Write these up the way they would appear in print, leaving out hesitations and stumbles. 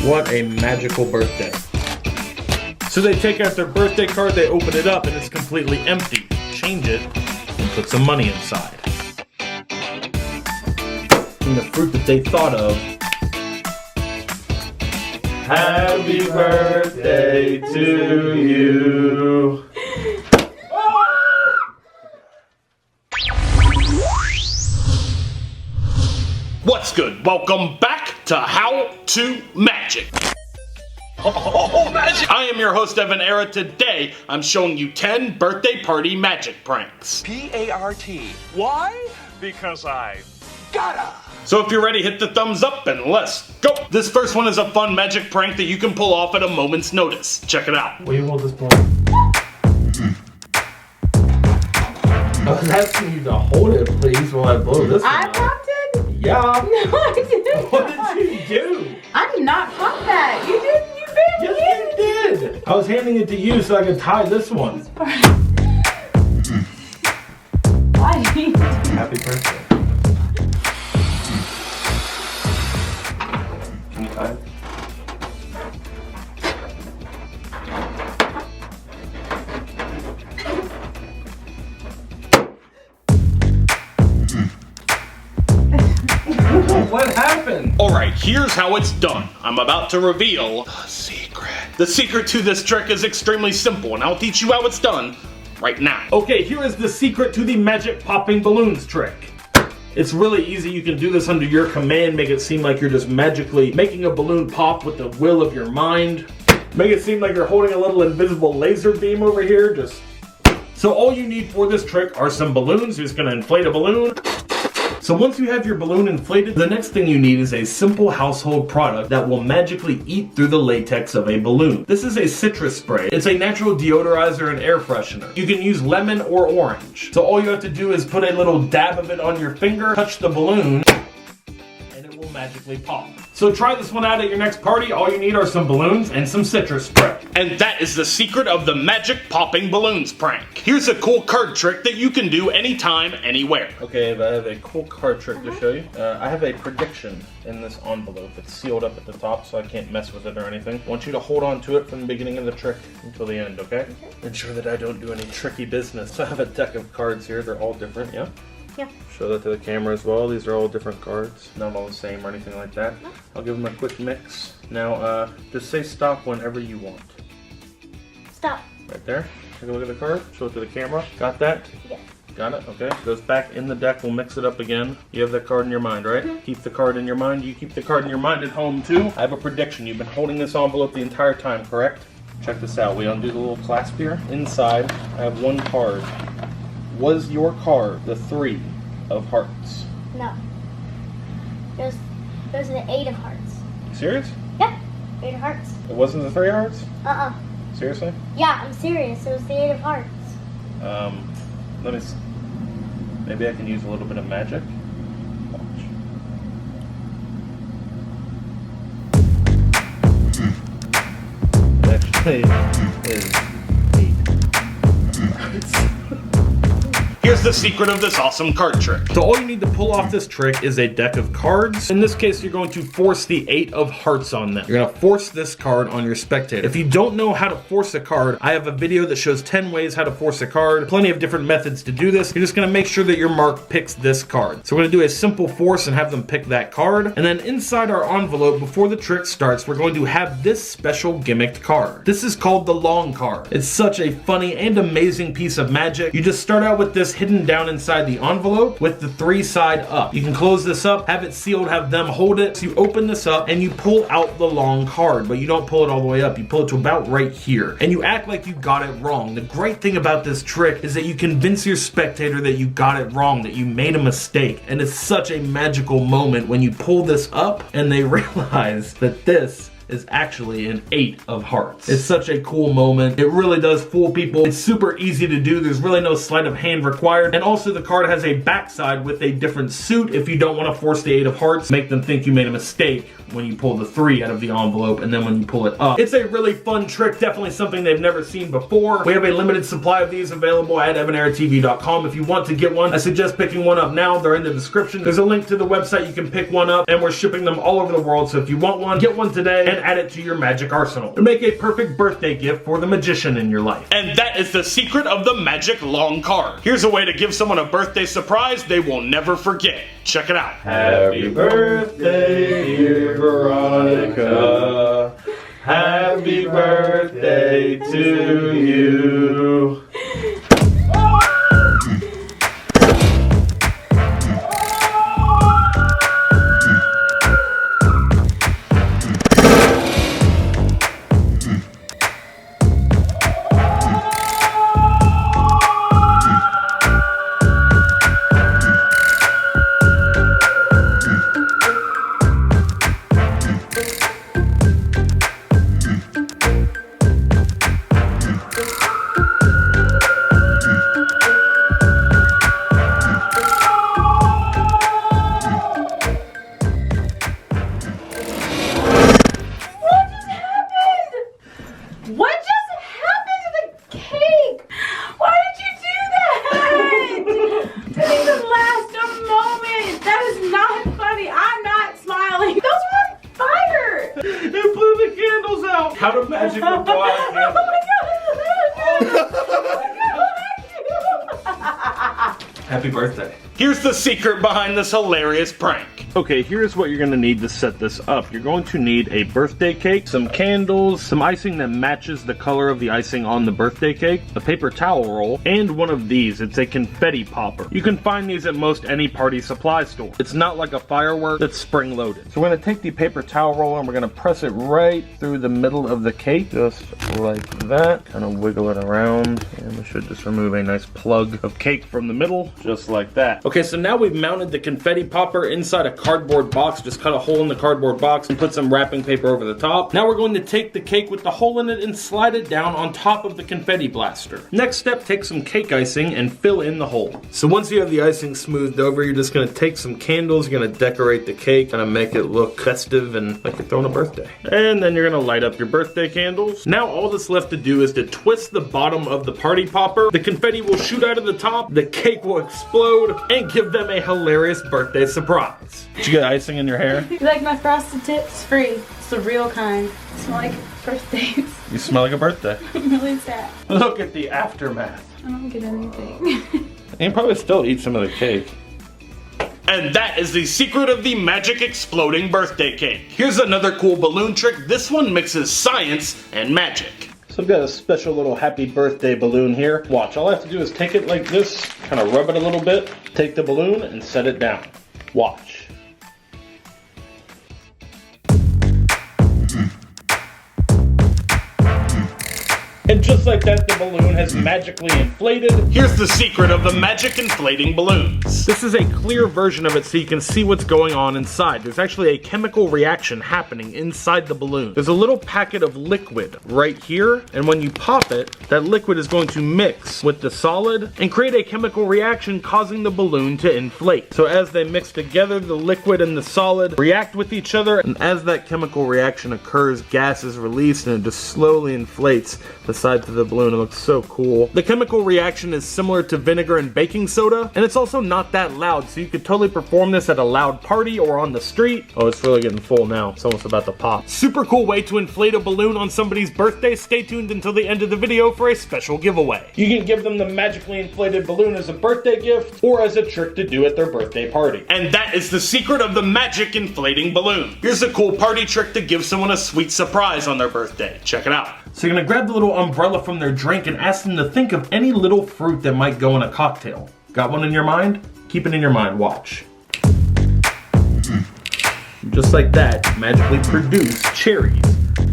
What a magical birthday. So they take out their birthday card, they open it up, and it's completely empty. Change it, and put some money inside. And the fruit that they thought of. Happy birthday to you. What's good? Welcome back to How to Magic. Oh, magic! I am your host, Evan Era. Today, I'm showing you 10 birthday party magic pranks. P-A-R-T. Why? Because I gotta. So if you're ready, hit the thumbs up and let's go. This first one is a fun magic prank that you can pull off at a moment's notice. Check it out. Will you hold this ball? I was asking you to hold it, please, while I blow this one I out. popped it? Yeah. No, I didn't. What did you do? I did not pop that. You didn't. You barely Yes, you did. I was handing it to you so I could tie this one. Why did you do that? Happy birthday. Can you tie it? What happened? Alright, here's how it's done. I'm about to reveal the secret. The secret to this trick is extremely simple, and I'll teach you how it's done right now. Okay, here is the secret to the magic popping balloons trick. It's really easy. You can do this under your command. Make it seem like you're just magically making a balloon pop with the will of your mind. Make it seem like you're holding a little invisible laser beam over here. So all you need for this trick are some balloons. You're just gonna inflate a balloon. So once you have your balloon inflated, the next thing you need is a simple household product that will magically eat through the latex of a balloon. This is a citrus spray. It's a natural deodorizer and air freshener. You can use lemon or orange. So all you have to do is put a little dab of it on your finger, touch the balloon, and it will magically pop. So try this one out at your next party. All you need are some balloons and some citrus spray. And that is the secret of the magic popping balloons prank. Here's a cool card trick that you can do anytime, anywhere. Okay, I have a cool card trick to show you. I have a prediction in this envelope. It's sealed up at the top, so I can't mess with it or anything. I want you to hold on to it from the beginning of the trick until the end, okay? Ensure that I don't do any tricky business. So I have a deck of cards here. They're all different, yeah? Yeah. Show that to the camera as well. These are all different cards. Not all the same or anything like that. No. I'll give them a quick mix. Now, just say stop whenever you want. Stop. Right there. Take a look at the card. Show it to the camera. Got that? Yeah. Got it? Okay. Goes back in the deck. We'll mix it up again. You have that card in your mind, right? Mm-hmm. Keep the card in your mind. You keep the card in your mind at home, too. I have a prediction. You've been holding this envelope the entire time, correct? Check this out. We undo the little clasp here. Inside, I have one card. Was your card the 3 of hearts? No. Those are the 8 of hearts. You serious? Yeah. 8 of hearts. It wasn't the 3 of hearts? Uh-uh. Seriously? Yeah, I'm serious. It was the 8 of hearts. Let me see. Maybe I can use a little bit of magic. Watch. It actually is 8. Here's the secret of this awesome card trick. So all you need to pull off this trick is a deck of cards. In this case, you're going to force the 8 of hearts on them. You're going to force this card on your spectator. If you don't know how to force a card, I have a video that shows 10 ways how to force a card. Plenty of different methods to do this. You're just going to make sure that your mark picks this card. So we're going to do a simple force and have them pick that card. And then inside our envelope, before the trick starts, we're going to have this special gimmicked card. This is called the long card. It's such a funny and amazing piece of magic. You just start out with this hidden down inside the envelope with the 3 side up. You can close this up, have it sealed, have them hold it. So you open this up and you pull out the long card, but you don't pull it all the way up. You pull it to about right here and you act like you got it wrong. The great thing about this trick is that you convince your spectator that you got it wrong, that you made a mistake. And it's such a magical moment when you pull this up and they realize that this is actually an 8 of hearts. It's such a cool moment. It really does fool people. It's super easy to do. There's really no sleight of hand required. And also the card has a backside with a different suit if you don't want to force the 8 of hearts. Make them think you made a mistake when you pull the 3 out of the envelope and then when you pull it up. It's a really fun trick. Definitely something they've never seen before. We have a limited supply of these available at evaneratv.com. If you want to get one, I suggest picking one up now. They're in the description. There's a link to the website. You can pick one up and we're shipping them all over the world. So if you want one, get one today. And and add it to your magic arsenal to make a perfect birthday gift for the magician in your life. And that is the secret of the magic long card. Here's a way to give someone a birthday surprise they will never forget. Check it out. Happy birthday, dear Veronica. Happy birthday to you. How to magic with blood. Oh my god! Happy birthday. Here's the secret behind this hilarious prank. Okay, here's what you're gonna need to set this up. You're going to need a birthday cake, some candles, some icing that matches the color of the icing on the birthday cake, a paper towel roll, and one of these. It's a confetti popper. You can find these at most any party supply store. It's not like a firework that's spring-loaded. So we're gonna take the paper towel roll and we're gonna press it right through the middle of the cake, just like that. Kind of wiggle it around, and we should just remove a nice plug of cake from the middle, just like that. Okay, so now we've mounted the confetti popper inside a cardboard box. Just cut a hole in the cardboard box and put some wrapping paper over the top. Now we're going to take the cake with the hole in it and slide it down on top of the confetti blaster. Next step, take some cake icing and fill in the hole. So once you have the icing smoothed over, you're just gonna take some candles, you're gonna decorate the cake, kind of make it look festive and like you're throwing a birthday. And then you're gonna light up your birthday candles. Now all that's left to do is to twist the bottom of the party popper. The confetti will shoot out of the top, the cake will explode, and give them a hilarious birthday surprise. Did you get icing in your hair? You like my frosted tips? Free. It's the real kind. I smell like birthdays. You smell like a birthday. I'm really sad. Look at the aftermath. I don't get anything. And you probably still eat some of the cake. And that is the secret of the magic exploding birthday cake. Here's another cool balloon trick. This one mixes science and magic. So I've got a special little happy birthday balloon here. Watch, all I have to do is take it like this, kind of rub it a little bit, take the balloon and set it down. Watch. And just like that, the balloon has magically inflated. Here's the secret of the magic inflating balloons. This is a clear version of it so you can see what's going on inside. There's actually a chemical reaction happening inside the balloon. There's a little packet of liquid right here, and when you pop it, that liquid is going to mix with the solid and create a chemical reaction causing the balloon to inflate. So as they mix together, the liquid and the solid react with each other, and as that chemical reaction occurs, gas is released and it just slowly inflates the sides of the balloon. It looks so cool. The chemical reaction is similar to vinegar and baking soda, and it's also not that loud, so you could totally perform this at a loud party or on the street. Oh, it's really getting full now. It's almost about to pop. Super cool way to inflate a balloon on somebody's birthday. Stay tuned until the end of the video for a special giveaway. You can give them the magically inflated balloon as a birthday gift or as a trick to do at their birthday party. And that is the secret of the magic inflating balloon. Here's a cool party trick to give someone a sweet surprise on their birthday. Check it out. So you're gonna grab the little umbrella from their drink and ask them to think of any little fruit that might go in a cocktail. Got one in your mind? Keep it in your mind, watch. Just like that, magically produce cherries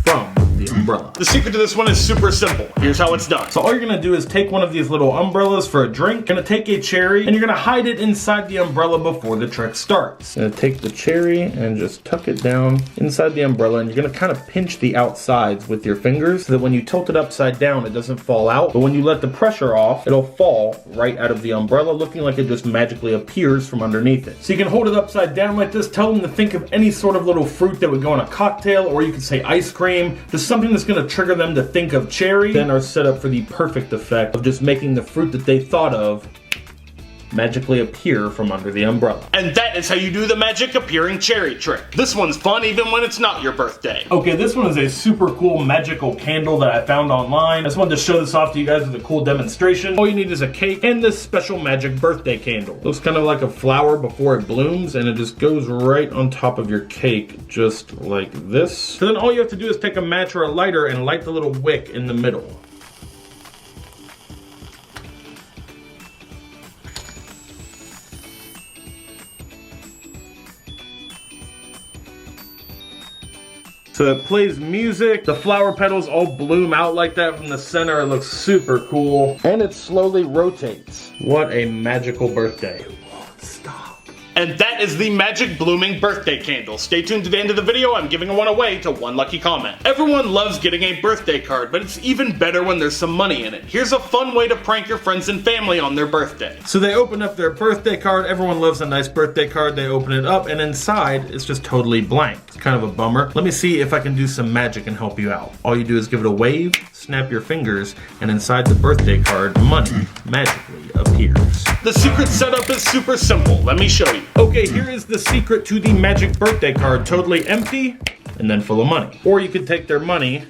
from the umbrella. The secret to this one is super simple. Here's how it's done. So all you're gonna do is take one of these little umbrellas for a drink, you're gonna take a cherry, and you're gonna hide it inside the umbrella before the trick starts. You're gonna take the cherry and just tuck it down inside the umbrella, and you're gonna kind of pinch the outsides with your fingers so that when you tilt it upside down, it doesn't fall out. But when you let the pressure off, it'll fall right out of the umbrella, looking like it just magically appears from underneath it. So you can hold it upside down like this, tell them to think of any sort of little fruit that would go in a cocktail, or you could say ice cream, just something that's gonna trigger them to think of cherry, then are set up for the perfect effect of just making the fruit that they thought of magically appear from under the umbrella. And that is how you do the magic appearing cherry trick. This one's fun even when it's not your birthday. Okay, this one is a super cool magical candle that I found online. I just wanted to show this off to you guys with a cool demonstration. All you need is a cake and this special magic birthday candle. Looks kind of like a flower before it blooms, and it just goes right on top of your cake, just like this. So then all you have to do is take a match or a lighter and light the little wick in the middle. So it plays music, the flower petals all bloom out like that from the center. It looks super cool. And it slowly rotates. What a magical birthday. And that is the magic blooming birthday candle. Stay tuned to the end of the video. I'm giving one away to one lucky comment. Everyone loves getting a birthday card, but it's even better when there's some money in it. Here's a fun way to prank your friends and family on their birthday. So they open up their birthday card. Everyone loves a nice birthday card. They open it up, and inside it's just totally blank. It's kind of a bummer. Let me see if I can do some magic and help you out. All you do is give it a wave, snap your fingers, and inside the birthday card, money magically appears. The secret setup is super simple. Let me show you. Okay, here is the secret to the magic birthday card. Totally empty and then full of money. Or you could take their money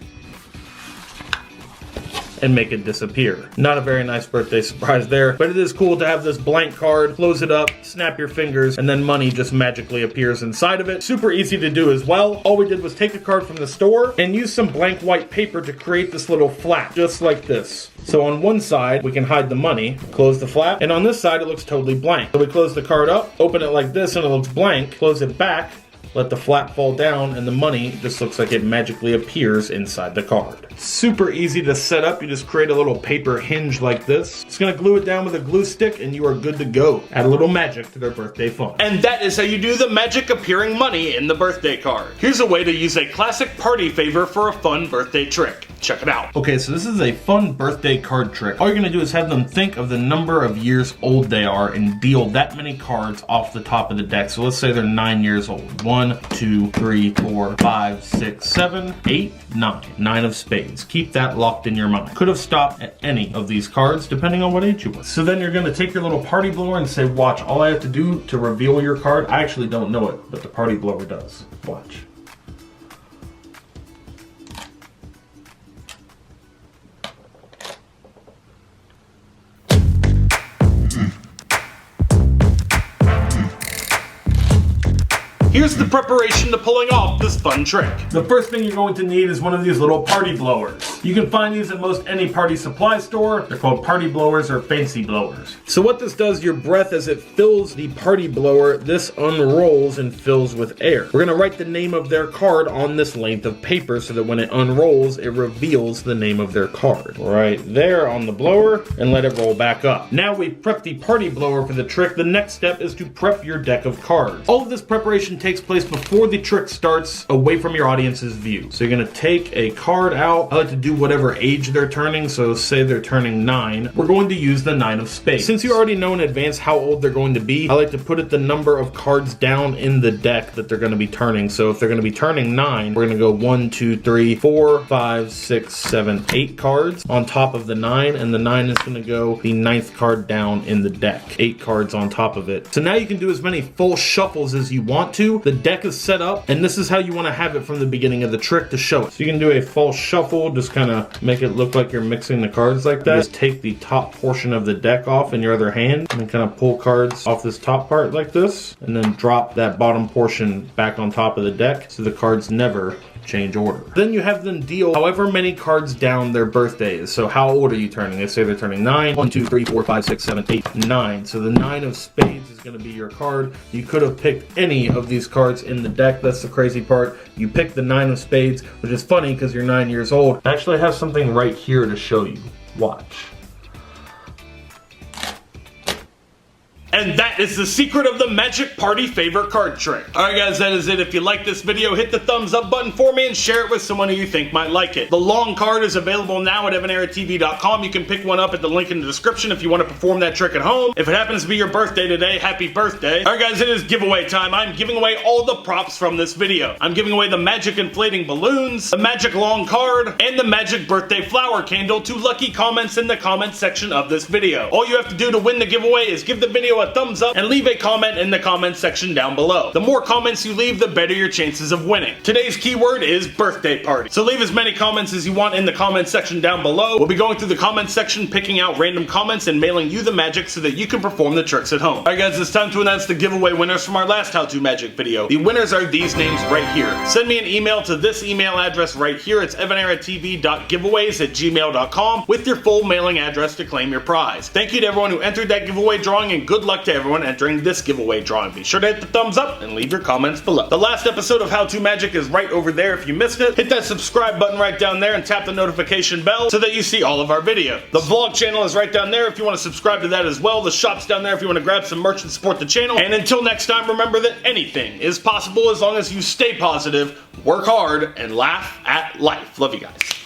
and make it disappear. Not a very nice birthday surprise there, but it is cool to have this blank card, close it up, snap your fingers, and then money just magically appears inside of it. Super easy to do as well. All we did was take a card from the store and use some blank white paper to create this little flap, just like this. So on one side, we can hide the money, close the flap, and on this side, it looks totally blank. So we close the card up, open it like this, and it looks blank, close it back, let the flap fall down, and the money just looks like it magically appears inside the card. Super easy to set up. You just create a little paper hinge like this. Just gonna glue it down with a glue stick and you are good to go. Add a little magic to their birthday fun. And that is how you do the magic appearing money in the birthday card. Here's a way to use a classic party favor for a fun birthday trick. Check it out. Okay, so this is a fun birthday card trick. All you're gonna do is have them think of the number of years old they are and deal that many cards off the top of the deck. So let's say they're 9 years old. 1, 2, 3, 4, 5, 6, 7, 8, 9. 9 of spades. Keep that locked in your mind. Could have stopped at any of these cards depending on what age you were. So then you're gonna take your little party blower and say, watch, all I have to do to reveal your card, I actually don't know it, but the party blower does. Watch. Here's the preparation to pulling off this fun trick. The first thing you're going to need is one of these little party blowers. You can find these at most any party supply store. They're called party blowers or fancy blowers. So what this does, your breath, as it fills the party blower, this unrolls and fills with air. We're gonna write the name of their card on this length of paper so that when it unrolls, it reveals the name of their card. Right there on the blower, and let it roll back up. Now we've prepped the party blower for the trick. The next step is to prep your deck of cards. All of this preparation takes place before the trick starts, away from your audience's view. So you're gonna take a card out. I like to do whatever age they're turning, so say they're turning 9. We're going to use the 9 of spades. Since you already know in advance how old they're going to be, I like to put the number of cards down in the deck that they're gonna be turning. So if they're gonna be turning 9, we're gonna go 1, 2, 3, 4, 5, 6, 7, 8 cards on top of the 9, and the 9 is gonna go the 9th card down in the deck. 8 cards on top of it. So now you can do as many full shuffles as you want to. The deck is set up, and this is how you want to have it from the beginning of the trick to show it. So you can do a false shuffle, just kind of make it look like you're mixing the cards like that. Just take the top portion of the deck off in your other hand, and then kind of pull cards off this top part like this, and then drop that bottom portion back on top of the deck so the cards never change order. Then you have them deal however many cards down their birthday is. So how old are you turning? They say they're turning 9. 1, 2, 3, 4, 5, 6, 7, 8, 9. So the 9 of spades is going to be your card. You could have picked any of these cards in the deck. That's the crazy part. You picked the 9 of spades, which is funny because you're 9 years old. I actually have something right here to show you. Watch. And that is the secret of the magic party favor card trick. Alright guys, that is it. If you like this video, hit the thumbs up button for me and share it with someone who you think might like it. The long card is available now at evaneratv.com. You can pick one up at the link in the description if you want to perform that trick at home. If it happens to be your birthday today, happy birthday. Alright guys, it is giveaway time. I'm giving away all the props from this video. I'm giving away the magic inflating balloons, the magic long card, and the magic birthday flower candle to lucky comments in the comment section of this video. All you have to do to win the giveaway is give the video a thumbs up and leave a comment in the comment section down below. The more comments you leave, the better your chances of winning. Today's keyword is birthday party. So leave as many comments as you want in the comment section down below. We'll be going through the comment section, picking out random comments and mailing you the magic so that you can perform the tricks at home. Alright guys, it's time to announce the giveaway winners from our last How To Magic video. The winners are these names right here. Send me an email to this email address right here. It's evaneratv.giveaways@gmail.com with your full mailing address to claim your prize. Thank you to everyone who entered that giveaway drawing, and good luck to everyone entering this giveaway drawing. Be sure to hit the thumbs up and leave your comments below. The last episode of How To Magic is right over there if you missed it. Hit that subscribe button right down there and tap the notification bell so that you see all of our videos. The vlog channel is right down there if you want to subscribe to that as well. The shop's down there if you want to grab some merch and support the channel. And until next time, remember that anything is possible as long as you stay positive, work hard, and laugh at life. Love you guys.